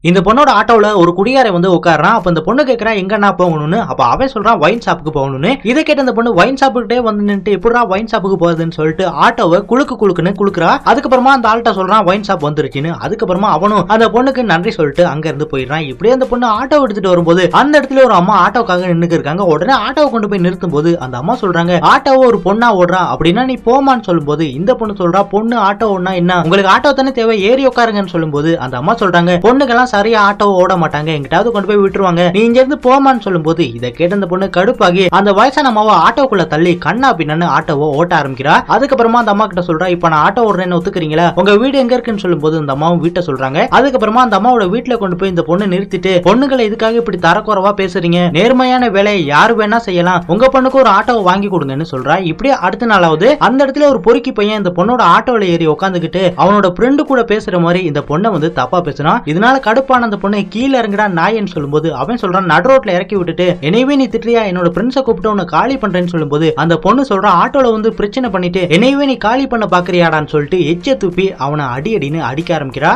இந்த பொண்ணோட ஆட்டோல ஒரு குடியாரை வந்து உட்காரான். அப்ப இந்த பொண்ணு கேக்குறா எங்கன்னா போகணும்னு. அப்ப அவன் சொல்றான் ஒயின் ஷாப்புக்கு போகணும்னு. இதை கேட்ட இந்த பொண்ணு ஒயின் ஷாப்புக்கிட்டே வந்து நின்று எப்படா ஒயின் ஷாப்புக்கு போகுதுன்னு சொல்லிட்டு ஆட்டோவை குளுக்குன்னு குளுக்குறா. அதுக்கப்புறமா அந்த ஆள்கிட்ட சொல்றான் ஒயின் ஷாப் வந்துருச்சுன்னு. அதுக்கப்புறமா அவனும் அந்த பொண்ணுக்கு நன்றி சொல்லிட்டு அங்க இருந்து போயிடுறான். இப்படியே அந்த பொண்ணு ஆட்டோ எடுத்துட்டு வரும்போது அந்த இடத்துல ஒரு அம்மா ஆட்டோக்காக நின்னுக்கு இருக்காங்க. உடனே ஆட்டோவை கொண்டு போய் நிறுத்தும் போது அந்த அம்மா சொல்றாங்க ஆட்டோவை ஒரு பொண்ணா ஓடுறா, அப்படின்னா நீ போமான்னு சொல்லும்போது இந்த பொண்ணு சொல்றா பொண்ணு ஆட்டோ ஓடுனா என்ன, உங்களுக்கு ஆட்டோ தானே தேவை, ஏறி உட்காருங்கன்னு சொல்லும்போது அந்த அம்மா சொல்றாங்க பொண்ணுக்கெல்லாம் சரியா ஆட்டோ ஓட மாட்டாங்க, எங்கிட்டாவது கொண்டு போய் விட்டுருவாங்க, நீ இங்க இருந்து போமான்னு சொல்லும்போது இதை கேட்ட அந்த பொண்ணு கடுப்பாகி அந்த வயசான அம்மாவை ஆட்டோக்குள்ள தள்ளி கண்ணா பின்னு ஆட்டோவை ஓட்ட ஆரம்பிக்கிறா. அதுக்கப்புறமா அந்த அம்மா கிட்ட சொல்றா இப்ப நான் ஆட்டோ ஓடுறேன்னு ஒத்துக்கிறீங்களா, உங்க வீடு எங்க இருக்குன்னு சொல்லும்போது அந்த அம்மாவும் வீட்டை சொல்றாங்க. அதுக்கப்புறமா அந்த அம்மாவோட வீட்டுல கொண்டு போய் இந்த பொண்ணு நிறுத்திட்டு பொண்ணுங்களை இதுக்காக இப்படி தரக்குறவா பேசுறீங்க, நேர்மையான வேலையை யாரு வேணா செய்யலாம், உங்க பொண்ணுக்கு ஒரு ஆட்டோவை வாங்கி கொடுங்கன்னு சொல்றா. இப்படியே அடுத்த நாளாவது அந்த இடத்துல ஒரு பொறுக்கி பையன் இந்த பொண்ணோட ஆட்டோல ஏறி உட்காந்துக்கிட்டு அவனோட ஃப்ரெண்டு கூட பேசுற மாதிரி இந்த பொண்ணை வந்து தப்பா பேசுறான். இதனால கடுப்பான அந்த பொண்ணு கீழே இறங்குடா நாயன்னு சொல்லும்போது அவன் சொல்றான் நடு ரோட்ல இறக்கி விட்டுட்டு என்னையவே நீ திட்டுறியா, என்னோட ஃப்ரெண்ட்ஸை கூப்பிட்டு உன்னை காலி பண்றேன்னு சொல்லும்போது அந்த பொண்ணு சொல்றான் ஆட்டோல வந்து பிரச்சனை பண்ணிட்டு என்னையவே நீ காலி பண்ண பாக்குறியாடான்னு சொல்லிட்டு எச்ச துப்பி அவனை அடின்னு அடிக்க ஆரம்பிக்கிறா.